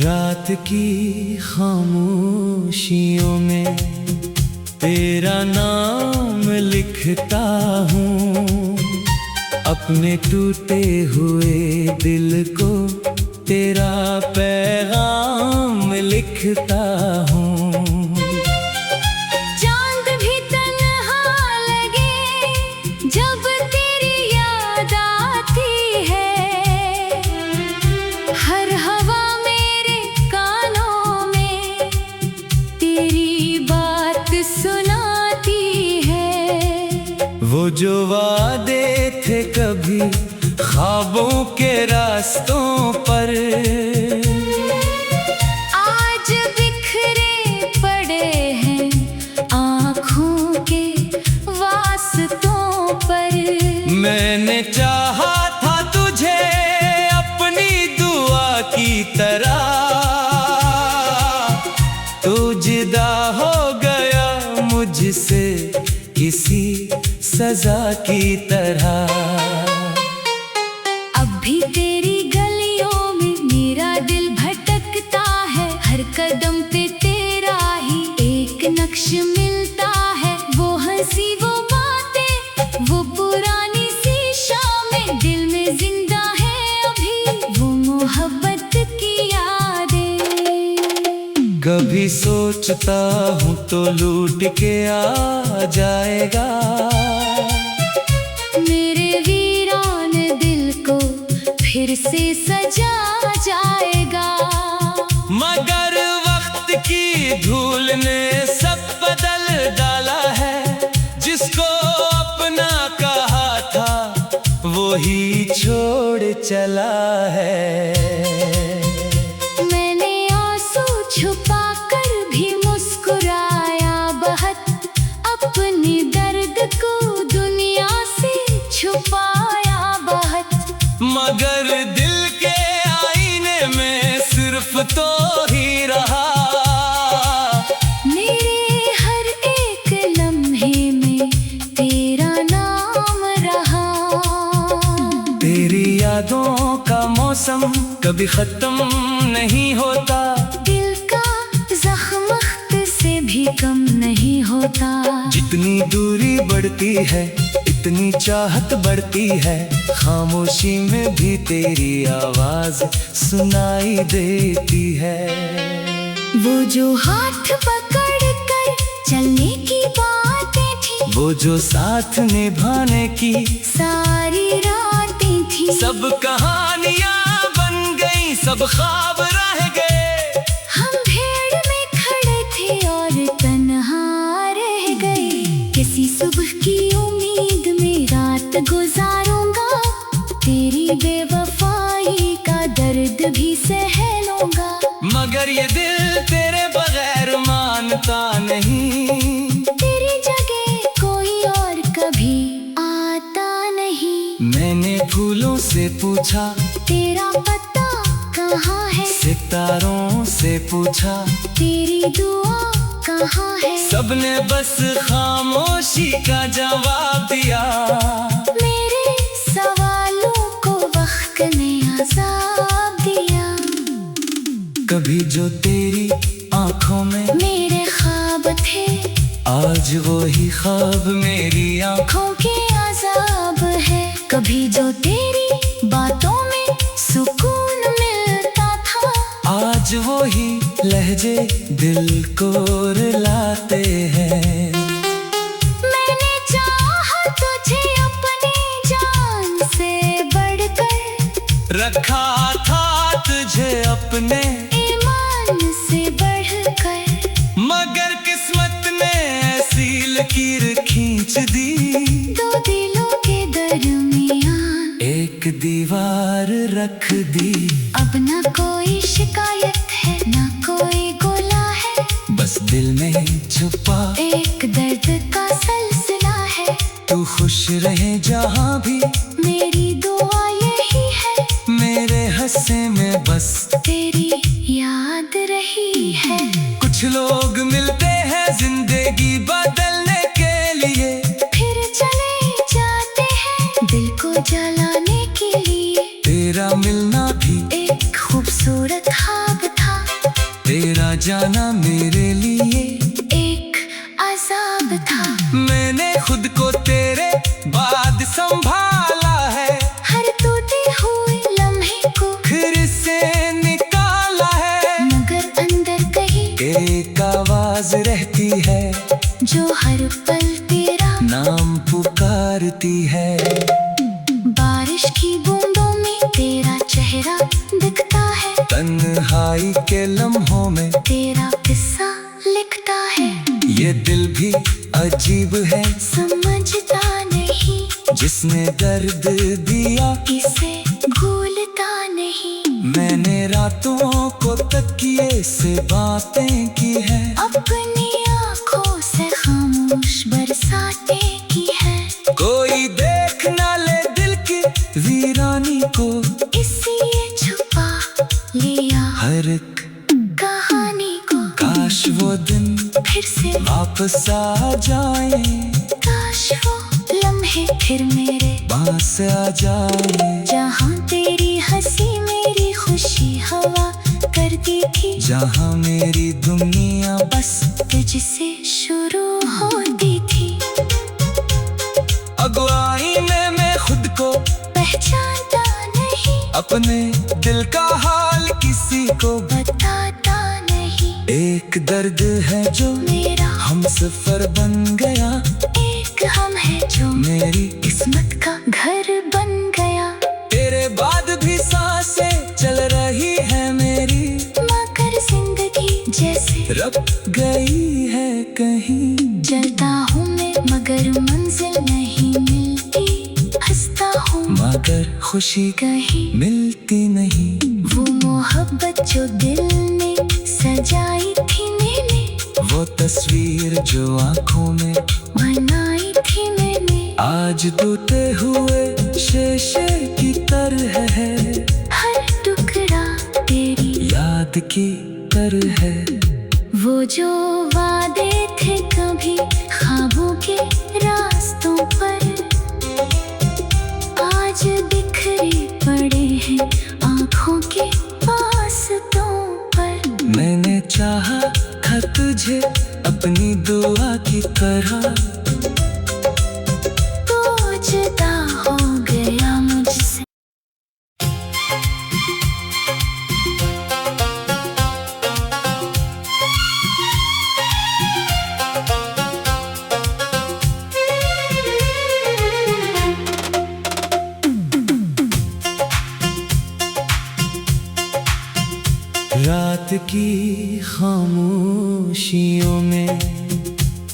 रात की खामोशियों में तेरा नाम लिखता हूँ, अपने टूटे हुए दिल को तेरा पैगाम लिखता हूँ। चांद भी तन्हा लगे जब तेरी याद आती है, हर हवा मेरे कानों में तेरी बात सुनाती है। वो जो वादे थे कभी ख्वाबों के रास्तों पर, आज बिखरे पड़े हैं आँखों के वास्तों पर। मैंने चाहा था तुझे अपनी दुआ की तरह, तू जुदा हो गया मुझसे किसी सजा की तरह। अब भी तेरी गलियों में मेरा दिल भटकता है, हर कदम पे तेरा ही एक नक्श मिलता है। वो हंसी वो बातें वो पुरानी सी शामें दिल में जिंदा है अभी वो मोहब्बत की यादें। कभी सोचता हूँ तो लूट के आ जाएगा, मेरे वीरान दिल को फिर से सजा जाएगा। मगर वक्त की धूल ने सब बदल डाला है, जिसको अपना कहा था वो ही छोड़ चला है। मैंने आंसू छुपा कर भी मुस्कुराया बहुत, अपने दर्द को दुनिया से छुपाया बहुत। मगर दिल के आईने में सिर्फ तो ही रहा, मेरे हर एक लम्हे में तेरा नाम रहा। तेरी यादों का मौसम कभी खत्म नहीं होता, दिल का जख्म वक्त से भी कम नहीं होता। जितनी दूरी बढ़ती है इतनी चाहत बढ़ती है, खामोशी में भी तेरी आवाज सुनाई देती है। वो जो हाथ पकड़ कर चलने की बातें थी, वो जो साथ निभाने की सारी रातें थी, सब कहानियां बन गई, सब ख्वाब रह गए। हम भीड़ में खड़े थे और तन्हा रह गए। किसी सुबह की उम्मीद में रात गुजारूंगा, तेरी बेवफाई का दर्द भी सह लूंगा। मगर ये दिल तेरे बगैर मानता नहीं, तेरी जगह कोई और कभी आता नहीं। मैंने फूलों से पूछा तेरा पता कहाँ है, सितारों से पूछा तेरी दुआ कहाँ है, सबने बस खामोशी का जवाब दिया। मेरे सवालों को वक्त ने अज़ाब दिया। कभी जो तेरी आंखों में मेरे ख्वाब थे, आज वो ही ख्वाब मेरी आँखों के अज़ाब है। कभी जो तेरी बातों में सुकून मिलता था, आज वो ही लहजे दिल को रुलाते हैं। मैंने चाहा तुझे अपनी जान से बढ़कर, रखा था तुझे अपने ईमान से बढ़कर, मगर किस्मत ने ऐसी लकीर खींच दी, दो दिलों के दरमियान एक दीवार रख दी। अब न कोई शिकायत है न कोई गोला है, बस दिल में छुपा एक दर्द का सिलसिला है। तू खुश रहे जहाँ भी मेरी दुआ यही है, मेरे हंसे में बस तेरी याद रही है। कुछ लोग मिलते हैं जिंदगी बदलने के लिए, फिर चले जाते हैं दिल को जलाने के लिए। तेरा मिलना भी एक खूबसूरत ख्वाब था, जाना मेरे लिए एक अज़ाब था। मैंने खुद को तेरे बाद संभाला है, हर टूटे हुए लम्हे को फिर से निकाला है। मगर अंदर कहीं एक आवाज रहती है जो हर पल तेरा नाम पुकारती है। बारिश की बूंदों में तेरा चेहरा दिखता है, तन्हाई के लम्हों में तेरा किस्सा लिखता है। ये दिल भी अजीब है, समझता नहीं जिसने दर्द दिया इसे भूलता नहीं। मैंने रातों को तकिए से बातें की है, अपनी आँखों से खामोश बरसातें की है। कोई देख ना ले दिल की वीरानी को, इसलिए छुपा लिया हर एक कहानी को। काश वो दिन फिर से वापस आ जाए, काश वो लम्हे फिर मेरे पास आ जाए। जहाँ तेरी हंसी मेरी खुशी हवा करती थी, जहाँ मेरी दुनिया बस तुझसे शुरू होती थी। अगुवाई में मैं खुद को पहचानता नहीं, अपने दिल का हाल किसी को बताता नहीं। एक दर्द है जो मेरा हम सफर बन गया, एक हम है जो मेरी किस्मत का घर बन गया। तेरे बाद भी सांसें चल रही है मेरी, मगर जिंदगी जैसे रब गई है कहीं। चलता हूँ मैं मगर मंजिल नहीं मिलती, हंसता हूँ मगर खुशी कहीं मिलती नहीं। वो मोहब्बत जो दिल में सजाई थी मैंने, वो तस्वीर जो आंखों में बनाई थी मैंने, आज टूटे हुए शीशे की तरह है, हर टुकड़ा तेरी याद की तरह है। वो जो वादे थे कभी ख्वाबों के रास्तों पर, आज बिखरे पड़े हैं आँखों के वास्तों पर। मैंने चाहा था तुझे अपनी दुआ की तरह, तो जुदा हो गया मुझसे। रात की खामोशियों में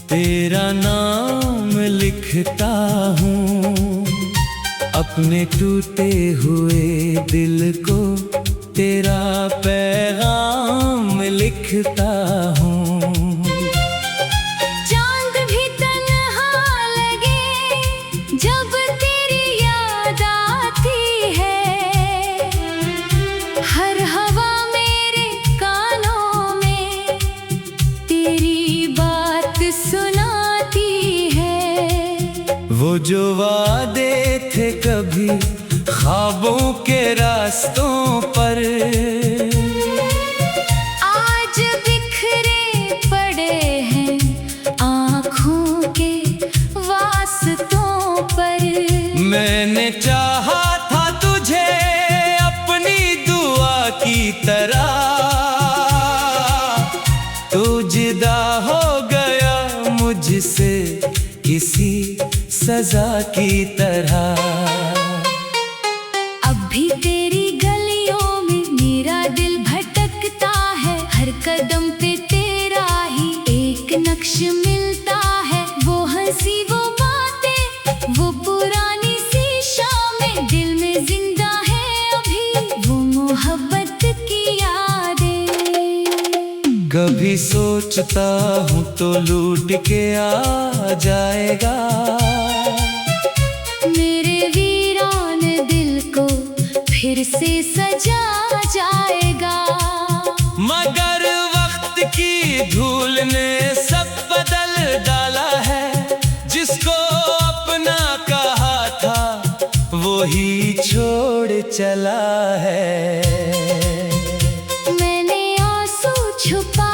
तेरा नाम लिखता हूँ, अपने टूटे हुए दिल को तेरा पैगाम लिखता हूँ। चांद भी तन्हा लगे जब तेरी याद आती है, हर हवा मेरे कानों में तेरी बात सुनाती है। वो जो वादे थे कभी ख्वाबों के रास्तों पर, आज बिखरे पड़े हैं आँखों के वास्तों पर। मैंने चाहा था तुझे अपनी दुआ की तरह, तू जुदा हो गया मुझसे किसी सजा की तरह। अब भी तेरी गलियों में मेरा दिल भटकता है, हर कदम पे तेरा ही एक नक्श मिलता है। वो हंसी वो बातें वो पुरानी सी शामें दिल में जिंदा है अभी, वो मोहब्बत की यादें। कभी सोचता हूँ तो लूट के आ जाएगा, मेरे वीरान दिल को फिर से सजा जाएगा। मगर वक्त की धूल ने सब बदल डाला है, जिसको अपना कहा था वो ही छोड़ चला है। मैंने आंसू छुपा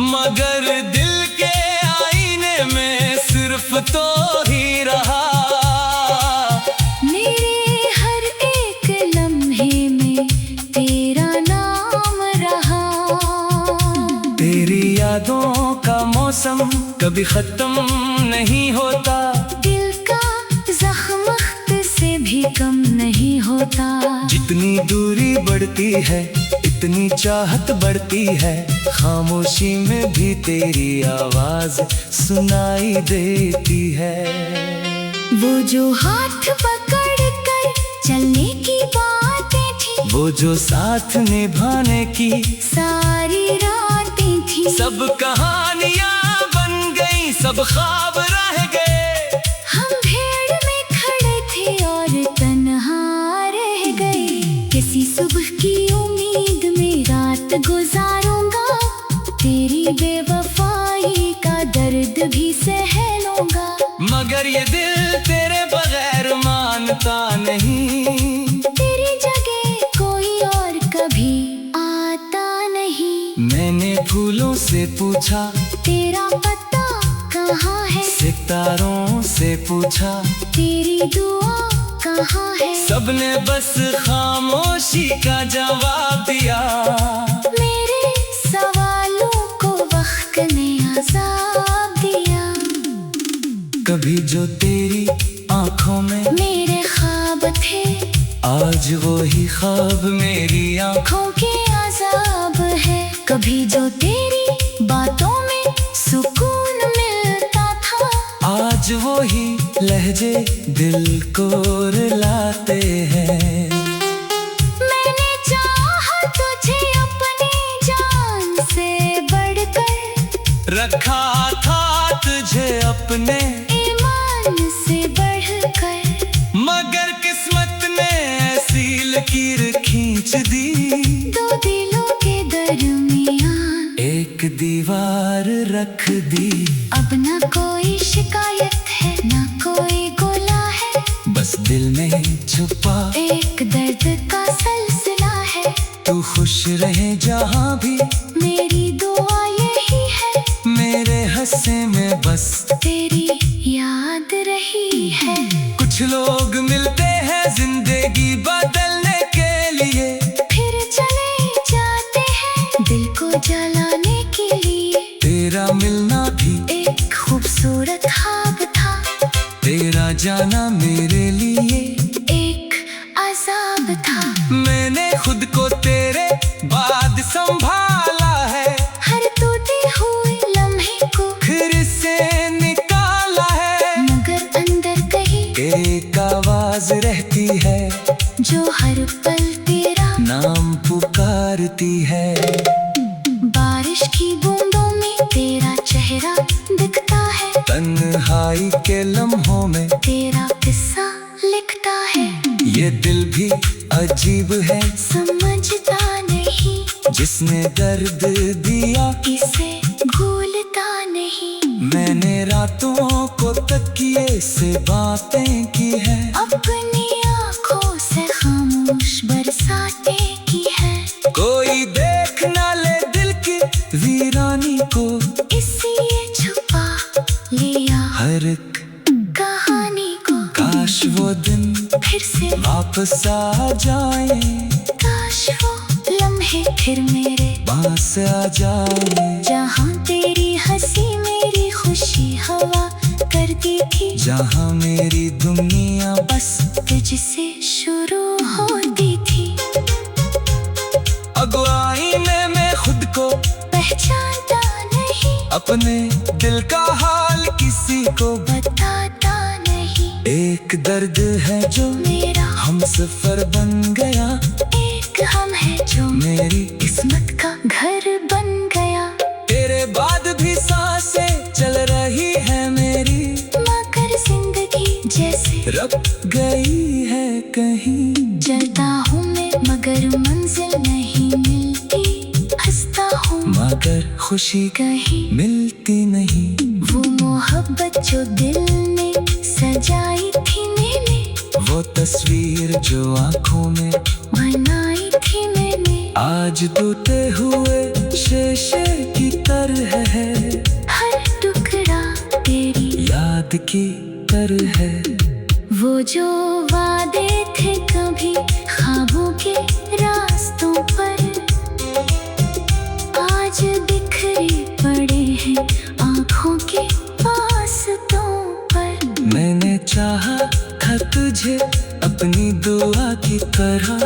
मगर दिल के आईने में सिर्फ तो ही रहा। मेरे हर एक लम्हे में तेरा नाम रहा। तेरी यादों का मौसम कभी खत्म नहीं होता। दिल का जख्म वक्त से भी कम नहीं होता। जितनी दूरी बढ़ती है इतनी चाहत बढ़ती है। खामोशी में भी तेरी आवाज सुनाई देती है। वो जो हाथ पकड़ कर चलने की बातें थी, वो जो साथ निभाने की सारी रातें थी, सब कहानियां बन गई, सब ख्वाब रह गए। हम भीड़ में खड़े थे और तन्हा रह गए। किसी सुबह की उम्मीद में रात गुजारूंगा। तेरी बेवफाई का दर्द भी सह लूंगा। मगर ये दिल तेरे बगैर मानता नहीं। तेरी जगह कोई और कभी आता नहीं। मैंने फूलों से पूछा तेरा पता कहाँ है, सितारों से पूछा तेरी दुआ कहाँ है। सबने बस खामोशी का जवाब दिया। मेरे सवालों को वक्त ने अज़ाब दिया। कभी जो तेरी आंखों में मेरे ख्वाब थे, आज वो ही ख्वाब मेरी आंखों। आँखों के अज़ाब है। कभी जो तेरी बातों में सुकून मिलता था, आज वो ही लहजे दिल को रुलाते हैं। मैंने चाहा तुझे अपनी जान से बढ़कर, रखा था तुझे अपने ईमान से बढ़कर। मगर किस्मत ने ऐसी लकीर खींच दी। दो दिलों के दरमियान एक दीवार रख दी। अब न कोई शिकायत है, न कोई गोला है। बस दिल में छुपा एक दर्द का सिलसिला है। तू खुश रहे जहाँ भी, मेरी दुआ यही है। मेरे हंसे में बस तेरी याद रही है। कुछ लोग मिलते हैं जिंदगी बदलने के लिए, फिर चले जाते हैं दिल को जलाने के लिए। तेरा मिलना भी एक खूबसूरत ख्वाब था, तेरा जाना मेरे लिए एक अज़ाब था। मैंने खुद को तेरे बाद संभाला है। हर टूटे हुए लम्हे को फिर से निकाला है। मगर अंदर कहीं एक आवाज रहती है जो हर पल तेरा नाम पुकारती है। बारिश की बूंदों में तेरा चेहरा दिखता है। तन्हाई के लम्हों में तेरा किस्सा लिखता है। ये दिल भी अजीब है, समझता नहीं जिसने दर्द दिया इसे भूलता नहीं। मैंने रातों को तकिए से बातें की है। अपनी आँखों से खामोश बरसातें की है। कोई देख ना ले दिल की वीरानी को, इसलिए छुपा लिया हर एक कहानी को। काश वो दिन फिर से वापस आ जाए। काश वो लम्हे फिर मेरे पास आ जाए। जहाँ तेरी हंसी मेरी खुशी हवा करती थी। जहाँ मेरी दुनिया बस तुझसे शुरू होती थी। अगुवाई में मैं खुद को पहचानता नहीं, अपने दिल का हाल किसी को बताता नहीं। एक दर्द है जो मेरा हम सफर बन गया। एक हम है जो मेरी किस्मत का घर बन गया। तेरे बाद भी सांसें चल रही है मेरी, मगर जिंदगी जैसे रब गई है कहीं। चलता हूँ मैं मगर मंजिल नहीं मिलती। हंसता हूँ मगर खुशी कहीं मिलती नहीं। वो मोहब्बत जो दिल में सजाई थी मैंने, वो तस्वीर जो आंखों में बनाई थी मैंने। आज टूटे हुए शीशे की तरह है, हर टुकड़ा तेरी याद की तरह है। वो जो वादे थे कभी ख्वाबों के रास्तों पर, आज बिखरे पड़े हैं आँखों के वास्तों पर। मैंने चाहा था तुझे अपनी दुआ की तरह,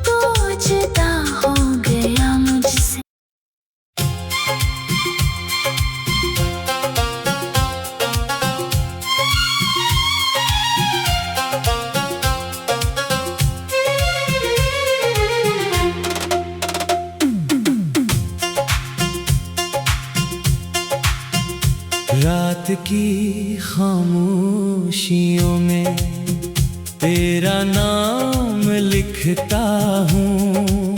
तो जुदा हो गया मुझसे। रात की खामोशियों में तेरा नाम लिखता हूँ।